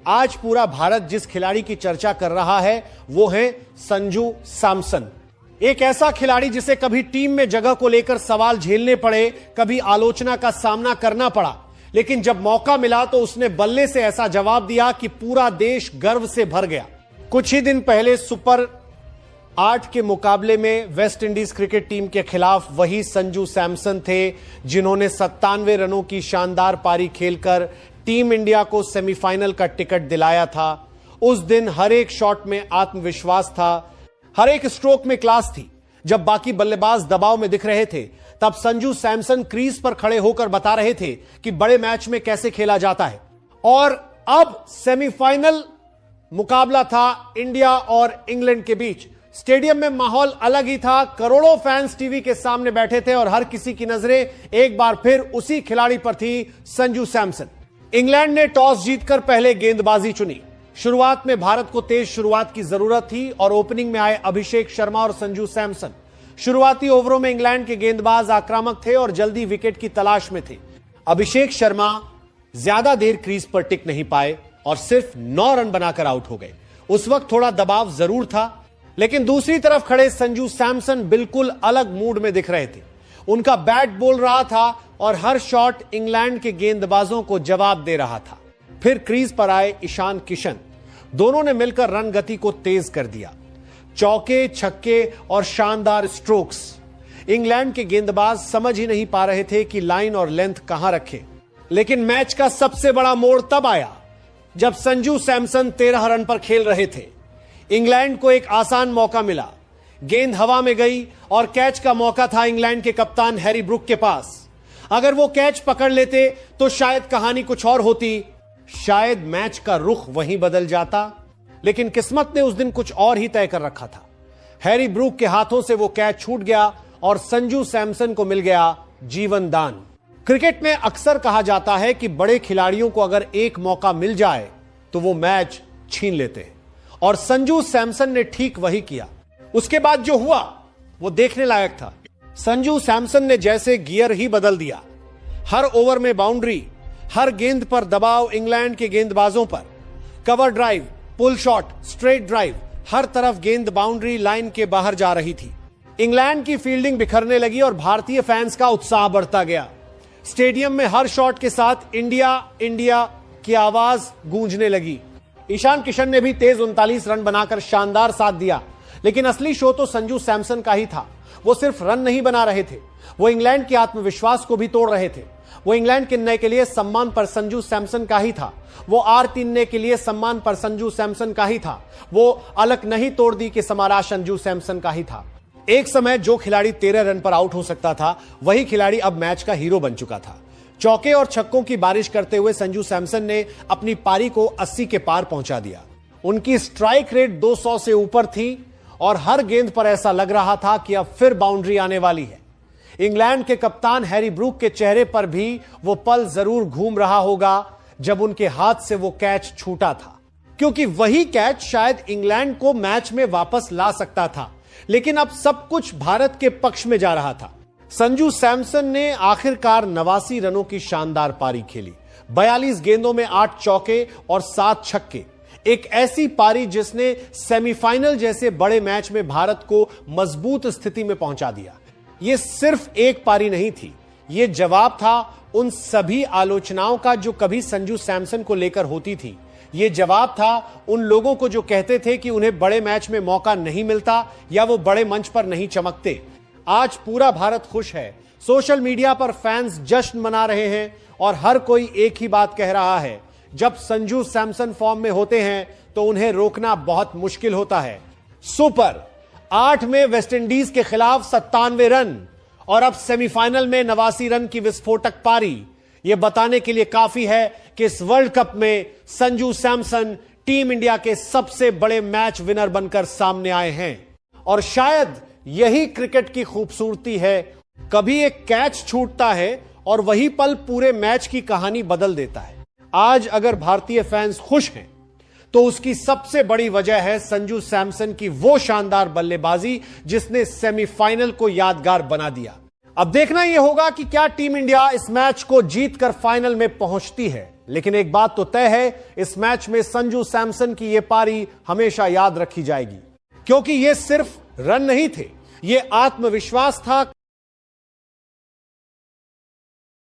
आज पूरा भारत जिस खिलाड़ी की चर्चा कर रहा है वो है संजू सैमसन। एक ऐसा खिलाड़ी जिसे कभी टीम में जगह को लेकर सवाल झेलने पड़े, कभी आलोचना का सामना करना पड़ा, लेकिन जब मौका मिला तो उसने बल्ले से ऐसा जवाब दिया कि पूरा देश गर्व से भर गया। कुछ ही दिन पहले सुपर 8 के मुकाबले में वेस्ट इंडीज क्रिकेट टीम के खिलाफ वही संजू सैमसन थे जिन्होंने 97 रनों की शानदार पारी खेलकर टीम इंडिया को सेमीफाइनल का टिकट दिलाया था। उस दिन हर एक शॉट में आत्मविश्वास था, हर एक स्ट्रोक में क्लास थी। जब बाकी बल्लेबाज दबाव में दिख रहे थे तब संजू सैमसन क्रीज पर खड़े होकर बता रहे थे कि बड़े मैच में कैसे खेला जाता है। और अब सेमीफाइनल मुकाबला था इंडिया और इंग्लैंड के बीच। स्टेडियम में माहौल अलग ही था, करोड़ों फैंस टीवी के सामने बैठे थे और हर किसी की नजरें एक बार फिर उसी खिलाड़ी पर थी, संजू सैमसन। इंग्लैंड ने टॉस जीतकर पहले गेंदबाजी चुनी। शुरुआत में भारत को तेज शुरुआत की जरूरत थी और ओपनिंग में आए अभिषेक शर्मा और संजू सैमसन। शुरुआती ओवरों में इंग्लैंड के गेंदबाज आक्रामक थे और जल्दी विकेट की तलाश में थे। अभिषेक शर्मा ज्यादा देर क्रीज पर टिक नहीं पाए और सिर्फ 9 रन बनाकर आउट हो गए। उस वक्त थोड़ा दबाव जरूर था, लेकिन दूसरी तरफ खड़े संजू सैमसन बिल्कुल अलग मूड में दिख रहे थे। उनका बैट बोल रहा था और हर शॉट इंग्लैंड के गेंदबाजों को जवाब दे रहा था। फिर क्रीज पर आए ईशान किशन। दोनों ने मिलकर रन गति को तेज कर दिया। चौके, छक्के और शानदार स्ट्रोक्स। इंग्लैंड के गेंदबाज समझ ही नहीं पा रहे थे कि लाइन और लेंथ कहां रखें। लेकिन मैच का सबसे बड़ा मोड़ तब आया जब संजू सैमसन 13 रन पर खेल रहे थे। इंग्लैंड को एक आसान मौका मिला। गेंद हवा में गई और कैच का मौका था इंग्लैंड के कप्तान हैरी ब्रूक के पास। अगर वो कैच पकड़ लेते तो शायद कहानी कुछ और होती, शायद मैच का रुख वहीं बदल जाता। लेकिन किस्मत ने उस दिन कुछ और ही तय कर रखा था। हैरी ब्रूक के हाथों से वो कैच छूट गया और संजू सैमसन को मिल गया जीवन दान। क्रिकेट में अक्सर कहा जाता है कि बड़े खिलाड़ियों को अगर एक मौका मिल जाए तो वो मैच छीन लेते हैं, और संजू सैमसन ने ठीक वही किया। उसके बाद जो हुआ वो देखने लायक था। संजू सैमसन ने जैसे गियर ही बदल दिया। हर ओवर में बाउंड्री, हर गेंद पर दबाव इंग्लैंड के गेंदबाजों पर। Cover drive, pull shot, straight drive, हर तरफ गेंद बाउंड्री लाइन के बाहर जा रही थी। इंग्लैंड की फील्डिंग बिखरने लगी और भारतीय फैंस का उत्साह बढ़ता गया। स्टेडियम में हर शॉट के साथ इंडिया इंडिया की आवाज गूंजने लगी। ईशान किशन ने भी तेज 39 रन बनाकर शानदार साथ दिया, लेकिन असली शो तो संजू सैमसन का ही था। वो सिर्फ रन नहीं बना रहे थे, वो इंग्लैंड के आत्मविश्वास को भी तोड़ रहे थे। वो इंग्लैंड के नए के लिए सम्मान पर संजू सैमसन का ही था। वो R3 के लिए सम्मान पर संजू सैमसन का ही था। वो अलग नहीं तोड़ दी कि समारा संजू सैमसन का ही था। एक समय जो खिलाड़ी 13 रन पर आउट हो सकता था, वही खिलाड़ी अब मैच का हीरो बन चुका था। चौके और छक्कों की बारिश करते हुए संजू सैमसन ने अपनी पारी को 80 के पार पहुंचा दिया। उनकी स्ट्राइक रेट 200 से ऊपर थी और हर गेंद पर ऐसा लग रहा था कि अब फिर बाउंड्री आने वाली है। इंग्लैंड के कप्तान हैरी ब्रूक के चेहरे पर भी वो पल जरूर घूम रहा होगा जब उनके हाथ से वो कैच छूटा था, क्योंकि वही कैच शायद इंग्लैंड को मैच में वापस ला सकता था। लेकिन अब सब कुछ भारत के पक्ष में जा रहा था। संजू सैमसन ने आखिरकार 89 रनों की शानदार पारी खेली। 42 गेंदों में 8 चौके और 7 छक्के। एक ऐसी पारी जिसने सेमीफाइनल जैसे बड़े मैच में भारत को मजबूत स्थिति में पहुंचा दिया। यह सिर्फ एक पारी नहीं थी, यह जवाब था उन सभी आलोचनाओं का जो कभी संजू सैमसन को लेकर होती थी। यह जवाब था उन लोगों को जो कहते थे कि उन्हें बड़े मैच में मौका नहीं मिलता या वो बड़े मंच पर नहीं चमकते। आज पूरा भारत खुश है। सोशल मीडिया पर फैंस जश्न मना रहे हैं और हर कोई एक ही बात कह रहा है, जब संजू सैमसन फॉर्म में होते हैं तो उन्हें रोकना बहुत मुश्किल होता है। सुपर 8 में वेस्टइंडीज के खिलाफ 97 रन और अब सेमीफाइनल में 89 रन की विस्फोटक पारी, यह बताने के लिए काफी है कि इस वर्ल्ड कप में संजू सैमसन टीम इंडिया के सबसे बड़े मैच विनर बनकर सामने आए हैं। और शायद यही क्रिकेट की खूबसूरती है। कभी एक कैच छूटता है और वही पल पूरे मैच की कहानी बदल देता है। आज अगर भारतीय फैंस खुश हैं तो उसकी सबसे बड़ी वजह है संजू सैमसन की वो शानदार बल्लेबाजी जिसने सेमीफाइनल को यादगार बना दिया। अब देखना यह होगा कि क्या टीम इंडिया इस मैच को जीतकर फाइनल में पहुंचती है। लेकिन एक बात तो तय है, इस मैच में संजू सैमसन की यह पारी हमेशा याद रखी जाएगी, क्योंकि ये सिर्फ रन नहीं थे, ये आत्मविश्वास था